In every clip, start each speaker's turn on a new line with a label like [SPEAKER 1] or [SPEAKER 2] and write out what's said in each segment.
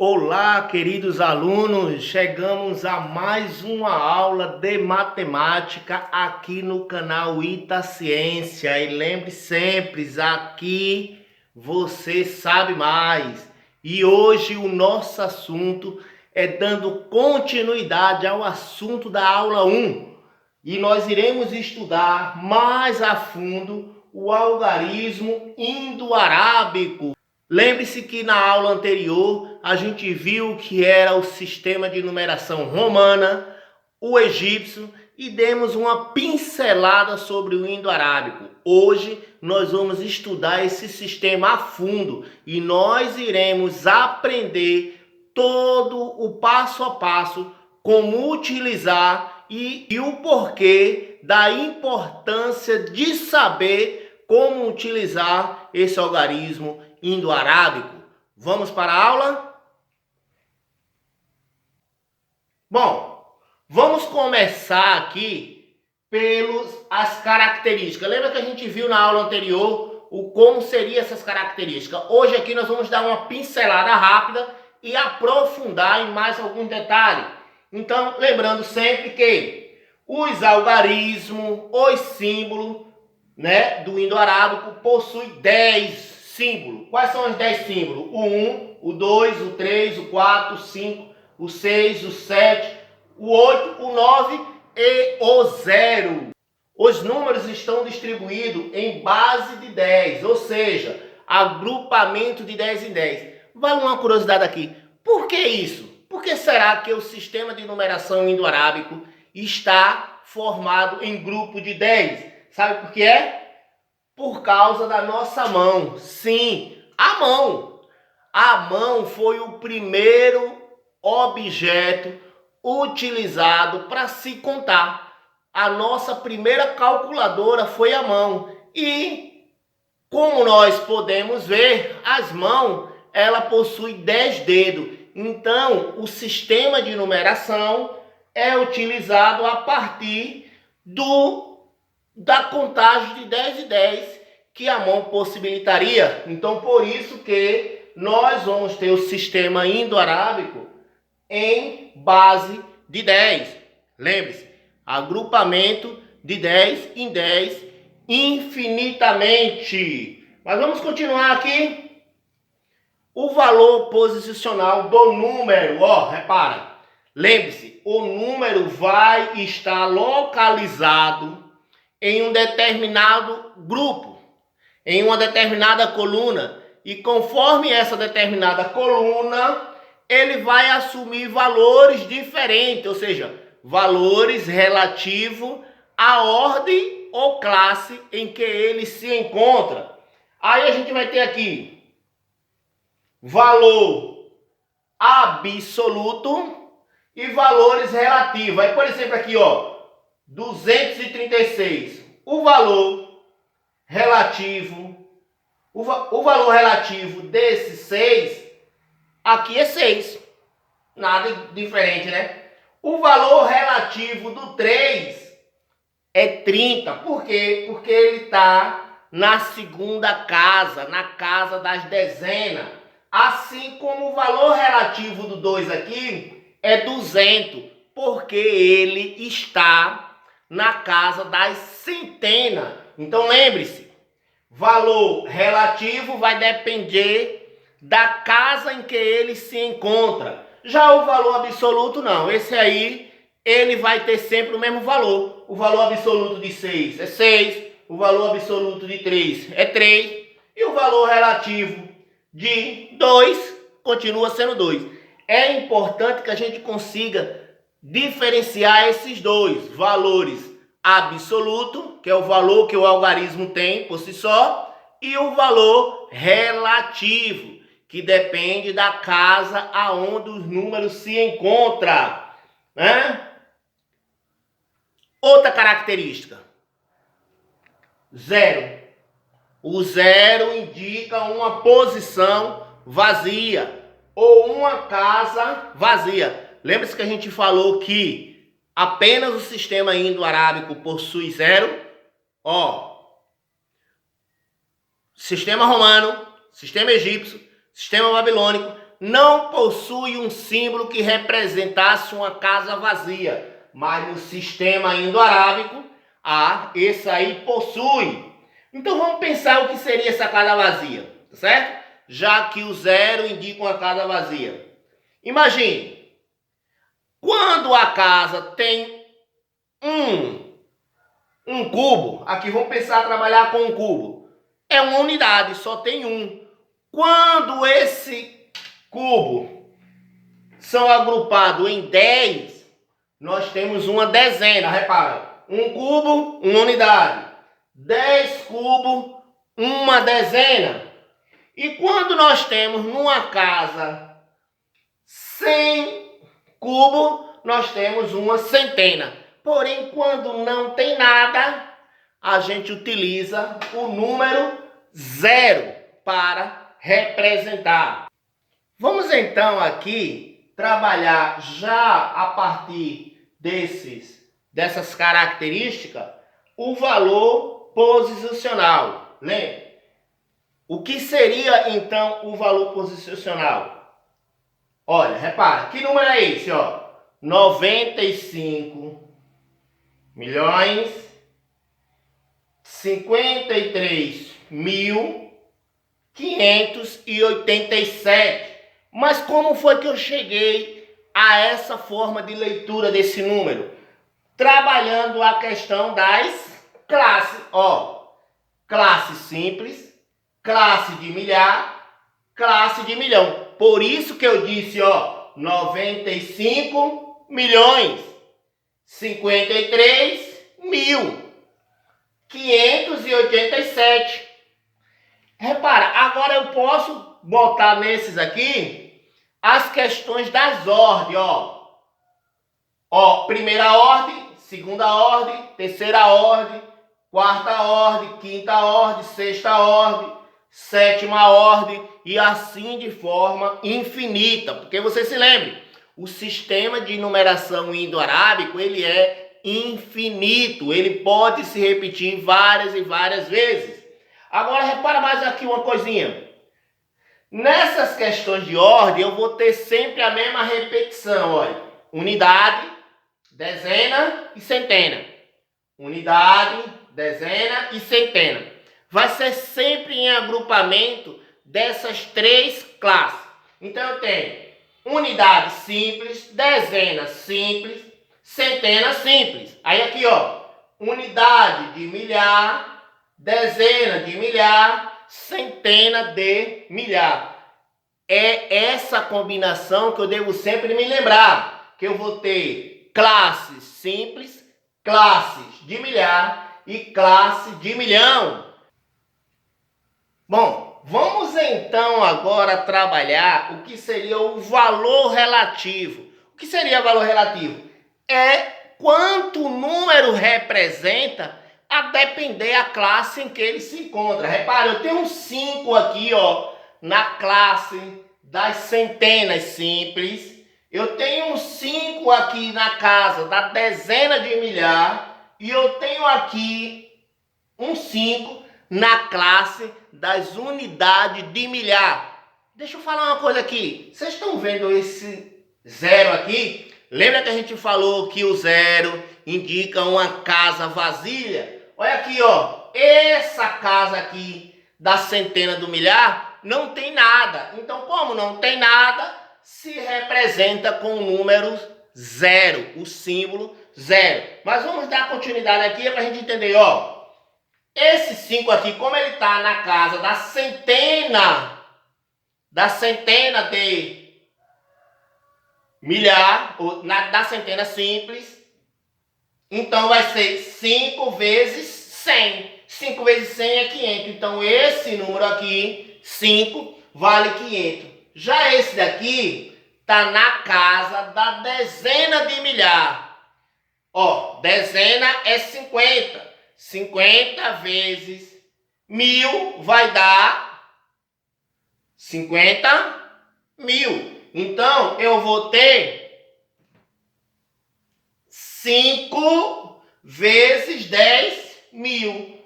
[SPEAKER 1] Olá, queridos alunos, chegamos a mais uma aula de matemática aqui no canal Itaciência. E lembre sempre, aqui você sabe mais. E hoje o nosso assunto é dando continuidade ao assunto da aula 1. E nós iremos estudar mais a fundo o algarismo indo-arábico. Lembre-se que na aula anterior a gente viu que era o sistema de numeração romana, o egípcio e demos uma pincelada sobre o indo-arábico. Hoje nós vamos estudar esse sistema a fundo e nós iremos aprender todo o passo a passo, como utilizar e o porquê da importância de saber como utilizar esse algarismo indo-arábico. Vamos para a aula? Bom, vamos começar aqui pelas características. Lembra que a gente viu na aula anterior como seriam essas características? Hoje aqui nós vamos dar uma pincelada rápida e aprofundar em mais alguns detalhes. Então, lembrando sempre que os algarismos, os símbolos, do indo-arábico possuem 10 símbolos. Quais são os 10 símbolos? O 1, o 2, o 3, o 4, o 5, o 6, o 7, o 8, o 9 e o 0. Os números estão distribuídos em base de 10, ou seja, agrupamento de 10 em 10. Vale uma curiosidade aqui. Por que isso? Por que será que o sistema de numeração indo-arábico está formado em grupo de 10? Sabe por que é? Por causa da nossa mão. Sim, a mão. A mão foi o primeiro objeto utilizado para se contar. A nossa primeira calculadora foi a mão. E, como nós podemos ver, as mãos, ela possui 10 dedos. Então, o sistema de numeração é utilizado a partir da contagem de 10 e 10 que a mão possibilitaria. Então, por isso que nós vamos ter o sistema indo-arábico em base de 10. Lembre-se, agrupamento de 10 em 10 infinitamente. Mas vamos continuar aqui. O valor posicional do número, repara. Lembre-se, o número vai estar localizado em um determinado grupo, em uma determinada coluna, e conforme essa determinada coluna, ele vai assumir valores diferentes, ou seja, valores relativos à ordem ou classe em que ele se encontra. Aí a gente vai ter aqui valor absoluto e valores relativos. Aí, por exemplo, aqui, 236. O valor relativo, o valor relativo desse 6, aqui é 6. Nada diferente, né? O valor relativo do 3 é 30. Por quê? Porque ele está na segunda casa, na casa das dezenas. Assim como o valor relativo do 2 aqui é 200, porque ele está na casa das centenas. Então lembre-se, valor relativo vai depender da casa em que ele se encontra. Já o valor absoluto não, esse aí ele vai ter sempre o mesmo valor. O valor absoluto de 6 é 6, o valor absoluto de 3 é 3 e o valor relativo de 2 continua sendo 2. É importante que a gente consiga diferenciar esses dois valores: absoluto, que é o valor que o algarismo tem por si só, e o valor relativo, que depende da casa aonde os números se encontram, né? Outra característica: 0. O 0 indica uma posição vazia ou uma casa vazia. Lembra-se que a gente falou que apenas o sistema indo-arábico possui 0? Sistema romano, sistema egípcio, sistema babilônico não possui um símbolo que representasse uma casa vazia, mas no sistema indo-arábico, esse aí possui. Então vamos pensar o que seria essa casa vazia, certo? Já que o 0 indica uma casa vazia. Imagine, quando a casa tem um cubo, aqui vamos pensar trabalhar com um cubo, é uma unidade, só tem um. Quando esse cubo são agrupados em 10, nós temos uma dezena, repara, um cubo, uma unidade, 10 cubos, uma dezena. E quando nós temos numa casa 100 cubos, nós temos uma centena. Porém, quando não tem nada, a gente utiliza o número 0 para representar. Vamos então aqui trabalhar já a partir dessas características o valor posicional. Lembre, o que seria então o valor posicional? Olha, repara, que número é esse? 95.053.587. Mas como foi que eu cheguei a essa forma de leitura desse número? Trabalhando a questão das classes. Classe simples, classe de milhar, classe de milhão. Por isso que eu disse, 95 milhões, 53.587. Repara, agora eu posso botar nesses aqui as questões das ordens, primeira ordem, segunda ordem, terceira ordem, quarta ordem, quinta ordem, sexta ordem, sétima ordem e assim de forma infinita. Porque você se lembre, o sistema de numeração indo-arábico, ele é infinito, ele pode se repetir várias e várias vezes. Agora repara mais aqui uma coisinha. Nessas questões de ordem, eu vou ter sempre a mesma repetição, olha. Unidade, dezena e centena. Unidade, dezena e centena. Vai ser sempre em agrupamento dessas três classes. Então eu tenho unidade simples, dezena simples, centena simples. Aí aqui, unidade de milhar, dezena de milhar, centena de milhar. É essa combinação que eu devo sempre me lembrar, que eu vou ter classes simples, classes de milhar e classe de milhão. Bom, vamos então agora trabalhar o que seria o valor relativo. O que seria valor relativo? É quanto o número representa a depender da classe em que ele se encontra. Repare, eu tenho um 5 aqui, na classe das centenas simples. Eu tenho um 5 aqui na casa da dezena de milhar. E eu tenho aqui um 5 na classe das unidades de milhar. Deixa eu falar uma coisa aqui. Vocês estão vendo esse 0 aqui? Lembra que a gente falou que o 0 indica uma casa vazia? Olha aqui, essa casa aqui da centena do milhar não tem nada. Então, como não tem nada, se representa com o número 0, o símbolo 0. Mas vamos dar continuidade aqui para a gente entender, esse 5 aqui, como ele está na casa da centena de milhar, ou da centena simples, então vai ser 5 vezes 100. 5 vezes 100 é 500. Então esse número aqui, 5, vale 500. Já esse daqui está na casa da dezena de milhar. Dezena é 50. 50 vezes 1000 vai dar 50.000. Então, eu vou ter 5 vezes 10.000.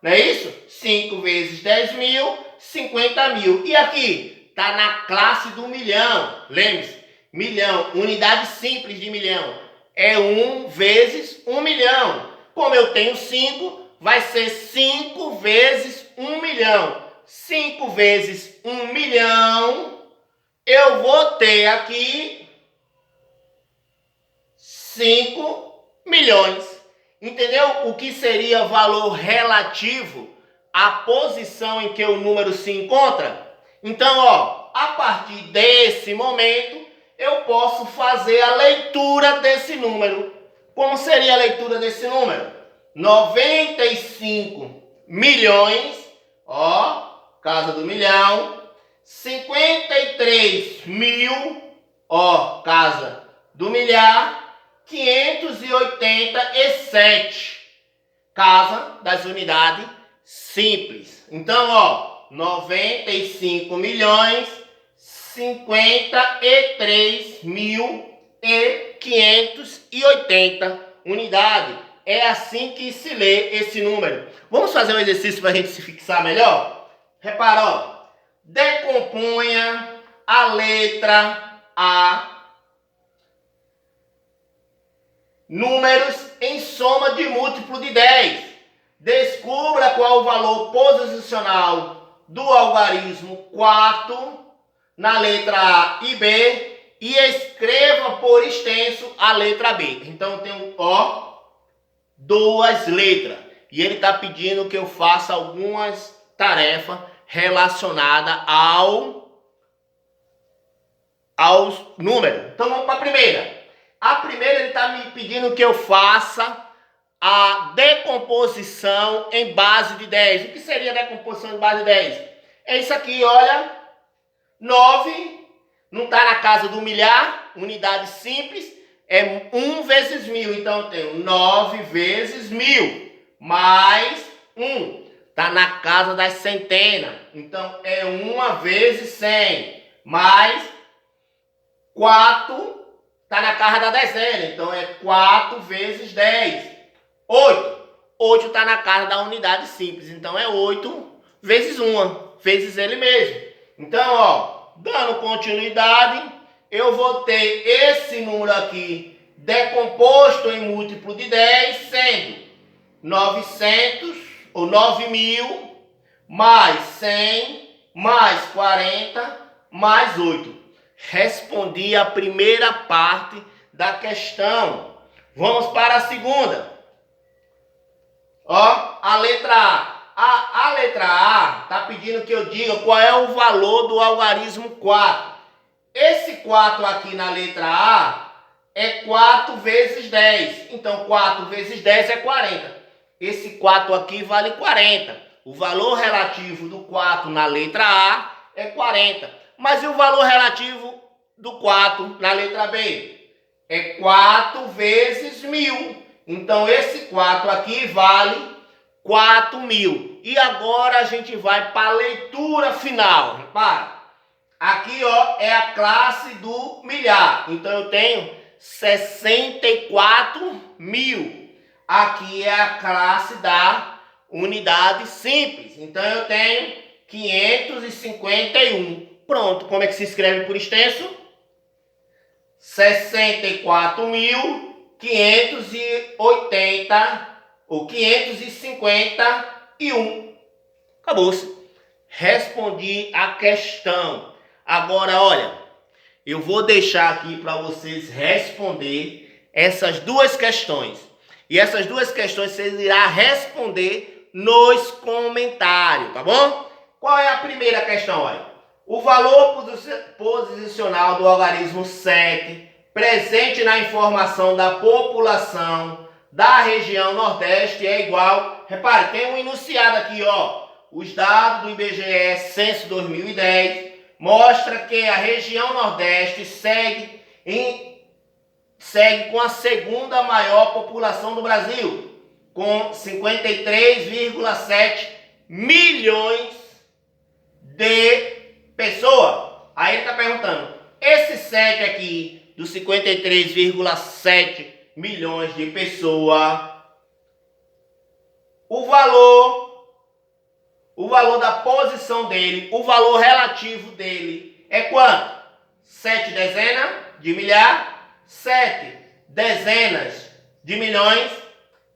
[SPEAKER 1] Não é isso? 5 vezes 10.000, 50.000. E aqui, está na classe do milhão. Lembre-se, milhão, unidade simples de milhão, é 1 vezes 1 milhão. Como eu tenho 5, vai ser 5 vezes 1 milhão. 5 vezes 1 milhão, eu vou ter aqui 5 milhões. Entendeu o que seria valor relativo à posição em que o número se encontra? Então, ó, a partir desse momento, eu posso fazer a leitura desse número. Como seria a leitura desse número? 95 milhões, ó, casa do milhão. 53 mil, ó, casa do milhar. 587, casa das unidades simples. Então, ó, 95 milhões, 53 mil e 580 unidades. É assim que se lê esse número. Vamos fazer um exercício para a gente se fixar melhor? Repara, ó, decomponha a letra A, números em soma de múltiplo de 10. Descubra qual o valor posicional do algarismo 4 na letra A e B e escreva por extenso a letra B. Então eu tenho, ó, 2 letras. E ele está pedindo que eu faça algumas tarefas relacionadas aos números. Então vamos para a primeira. A primeira ele está me pedindo que eu faça a decomposição em base de 10. O que seria a decomposição em base de 10? É isso aqui, olha. 9 não está na casa do milhar, unidade simples, é 1 vezes 1000. Então eu tenho 9 vezes 1000, mais 1. Está na casa das centenas. Então é 1 vezes 100, mais 4. Está na casa da dezena, então é 4 vezes 10. 8. 8 está na casa da unidade simples, então é 8 vezes 1, vezes ele mesmo. Então, ó, dando continuidade, eu vou ter esse número aqui decomposto em múltiplo de 10, sendo 900 ou 9.000 mais 100 mais 40 mais 8. Respondi a primeira parte da questão. Vamos para a segunda. Ó, a letra A. A letra A está pedindo que eu diga qual é o valor do algarismo 4. Esse 4 aqui na letra A é 4 vezes 10. Então, 4 vezes 10 é 40. Esse 4 aqui vale 40. O valor relativo do 4 na letra A é 40. Mas e o valor relativo do 4 na letra B? É 4 vezes 1000. Então, esse 4 aqui vale 4.000. E agora a gente vai para a leitura final. Repara, aqui, ó, é a classe do milhar. Então, eu tenho 64.000. Aqui é a classe da unidade simples. Então, eu tenho 551. Pronto, como é que se escreve por extenso? 64.580 ou 551. Acabou-se. Respondi a questão. Agora, olha, eu vou deixar aqui para vocês responder essas duas questões. E essas duas questões vocês irão responder nos comentários, tá bom? Qual é a primeira questão, olha? O valor posicional do algarismo 7, presente na informação da população da região Nordeste, é igual... Repare, tem um enunciado aqui, ó. Os dados do IBGE Censo 2010 mostra que a região Nordeste segue com a segunda maior população do Brasil, com 53,7 milhões de pessoa. Aí ele está perguntando, esse 7 aqui, dos 53,7 milhões de pessoas, o o valor da posição dele, o valor relativo dele é quanto? 7 dezenas de milhar, 7 dezenas de milhões,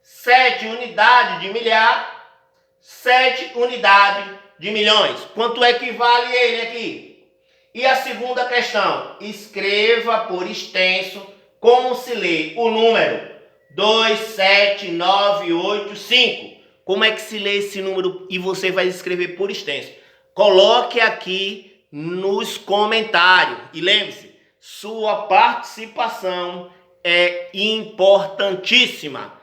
[SPEAKER 1] 7 unidades de milhar, 7 unidades de milhões. Quanto equivale ele aqui? E a segunda questão, escreva por extenso como se lê o número 27985. Como é que se lê esse número? E você vai escrever por extenso. Coloque aqui nos comentários. E lembre-se, sua participação é importantíssima.